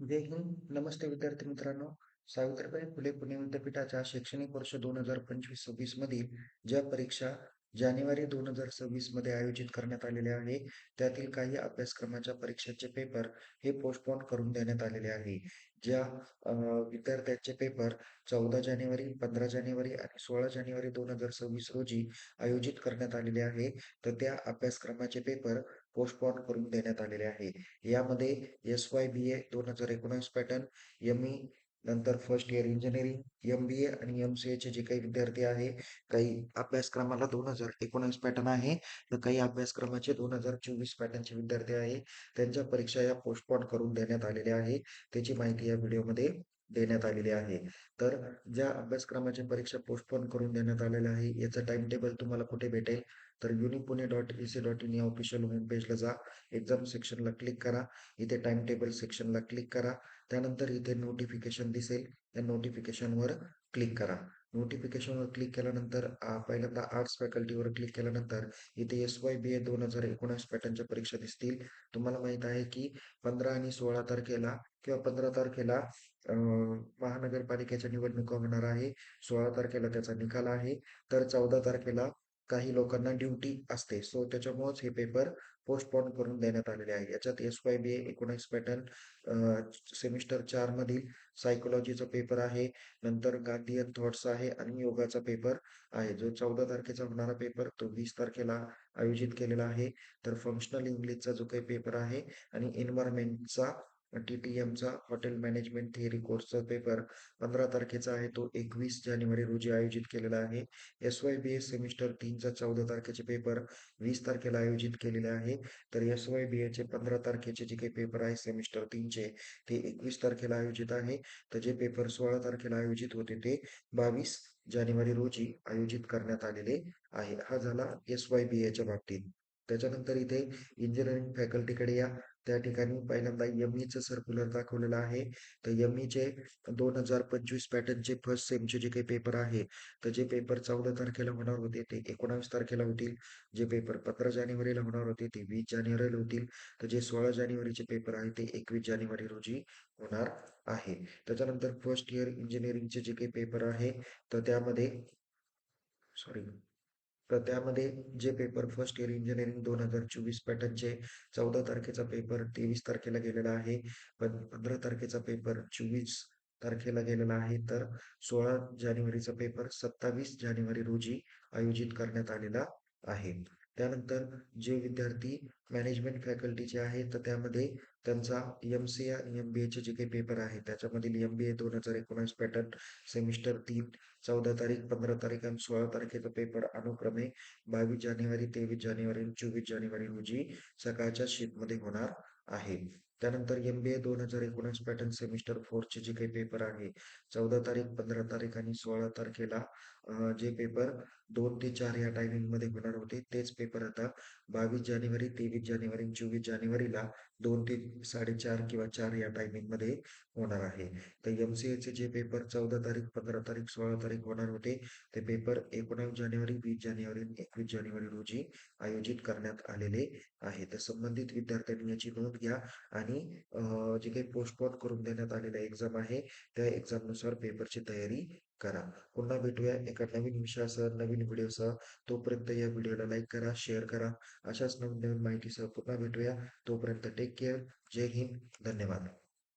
जय हिंद. नमस्ते विद्यार्थी मित्रांनो. सावित्रीबाई फुले पुणे विद्यापीठाच्या शैक्षणिक वर्ष 2025-26 मधील ज्या परीक्षा जानेवारी 2026 मध्ये आयोजित करण्यात आलेल्या आहे, त्यातील काही अभ्यासक्रमाच्या परीक्षेचे पेपर हे पोस्टपोन करून देण्यात आलेले आहे. ज्या विद्यार्थ्यांचे पेपर 14 जानेवारी, 15 जानेवारी आणि 16 जानेवारी 2026 रोजी आयोजित करण्यात आलेले आहे, तर त्या अभ्यासक्रमाचे पेपर पोस्टपोन करून देण्यात आलेले आहे. यामध्ये SYBA 2019 पॅटर्न, ME, नंतर फर्स्ट इयर इंजिनिअरिंग, MBA आणि MCA चे जे काही विद्यार्थी आहे, काही अभ्यासक्रमाला 2019 पॅटर्न आहे, तर काही अभ्यासक्रमाचे 2024 पॅटर्नचे विद्यार्थी आहे, त्यांच्या परीक्षा या पोस्टपोन करून देण्यात आलेल्या आहे. त्याची माहिती या व्हिडिओमध्ये देण्यात आलेली आहे. तर ज्या अभ्यासक्रमाची परीक्षा पोस्टपोन करून देण्यात आलेल्या आहे, याचं टाइम टेबल तुम्हाला कुठे भेटेल? तर unipune.ac.in या ऑफिशियल होम पेजला जा. एक्झाम सेक्शनला क्लिक करा. इथे टाइम टेबल सेक्शनला क्लिक करा. त्यानंतर इथे नोटिफिकेशन दिसेल, त्या नोटिफिकेशनवर क्लिक करा. नोटिफिकेशनवर क्लिक केल्यानंतर पहिल्यांदा आर्ट्स फॅकल्टीवर क्लिक केल्यानंतर इथे SYBA 2019 पॅटर्नच्या परीक्षा दिसतील. तुम्हाला माहित आहे की 15 आणि 16 तारखेला किंवा 15 तारखेला महानगरपालिकेच्या निवडणुका होणार आहे. 16 तारखेला त्याचा निकाल आहे. तर 14 तारखेला काही लोकांना ड्युटी असते. सो त्याच्यामुळेच हे पेपर पोस्टपोन करून देण्यात आलेले आहे. याच्यात SYBA 19 पॅटर्न सेमिस्टर 4 मधील सायकोलॉजीचा पेपर आहे. नंतर गांधीयन थॉट्स आहे आणि योगाचा पेपर आहे. जो 14 तारखेचा होणारा पेपर तो 20 तारखेला आयोजित केलेला आहे. तर फंक्शनल इंग्लिशचा जो काही पेपर आहे आणि एन्व्हायरमेंटचा TTMचा हॉटेल मॅनेजमेंट थिअरी कोर्सचा पेपर 15 तारखेचा आहे, तो 21 जानेवारी रोजी आयोजित केलेला आहे. SYBA सेमिस्टर 3चा 14 तारखेचे पेपर 20 तारखेला आयोजित केलेले आहे. तर SYBA चे 15 तारखेचे जे काही पेपर आहे सेमिस्टर 3चे ते 21 तारखेला आयोजित आहे. तर जे पेपर 16 तारखेला आयोजित होते ते 22 जानेवारी रोजी आयोजित करण्यात आलेले आहे. हा झाला SYBA च्या बाबतीत. त्याच्यानंतर इथे इंजिनिअरिंग फॅकल्टीकडे या. त्या ठिकाणी पहिल्यांदा ME सर्क्युलर दाखवलेला आहे. तर ME 2025 पॅटर्नचे फर्स्ट सेमचे जे काही पेपर आहे, तर जे पेपर 14 तारखेला होणार होते ते 19 तारखेला होतील. जे पेपर 15 जानेवारीला होणार होते ते 20 जानेवारीला होतील. तर जे 16 जानेवारीचे पेपर आहे ते 21 जानेवारी रोजी होणार आहे. त्याच्यानंतर फर्स्ट इयर इंजिनिअरिंगचे जे काही पेपर आहे, तर त्यामध्ये सॉरी तर त्यामध्ये जे पेपर फर्स्ट इयर इंजिनिअरिंग 2024 पॅटर्नचे 14 तारखेचा पेपर 23 तारखेला गेलेला आहे. पण 15 तारखेचा पेपर 24 तारखेला गेलेला आहे. तर 16 जानेवारीचा पेपर 27 जानेवारी रोजी आयोजित करण्यात आलेला आहे. त्यानंतर जे विद्यार्थी मॅनेजमेंट फॅकल्टीचे आहेत, तर त्यामध्ये त्यांचा MCA आणि MBAचे जे काही पेपर आहे, त्याच्यामधील MBA 2019 पॅटर्न सेमिस्टर 3 14 तारीख, 15 तारीख आणि 16 तारखेचा पेपर अनुक्रमे 22 जानेवारी, 23 जानेवारी आणि 24 जानेवारी रोजी सकाळच्या शिफ्टमध्ये होणार आहे. त्यानंतर MBA 2019 पॅटर्न सेमिस्टर 4 चे जे काही पेपर आहे, 14 तारीख, 15 तारीख आणि 16 तारखेला जे पेपर 2 ते 4 या टायमिंगमध्ये होणार होते, तेच पेपर आता 22 जानेवारी, 23 जानेवारी आणि 24 जानेवारीला 2 ते 4:30 किंवा 4 या टायमिंगमध्ये होणार आहे. तर MCAचे जे पेपर 14 तारीख, 15 तारीख, 16 तारीख होणार होते, ते पेपर 19 जानेवारी, 20 जानेवारी आणि 21 जानेवारी रोजी आयोजित करण्यात आलेले आहे. तर संबंधित विद्यार्थ्यांनी याची नोंद घ्या आणि जे काही पोस्टपोन करून देण्यात आलेल्या एक्झाम आहे, त्या एक्झामनुसार पेपरची तयारी करा. पुन्हा भेटूया एका नवीन विषयासह, नवीन व्हिडिओसह. तोपर्यंत या व्हिडिओला लाईक करा, शेअर करा. अशाच नवीन नवीन माहितीसह पुन्हा भेटूया. तोपर्यंत टेक केअर. जय हिंद. धन्यवाद.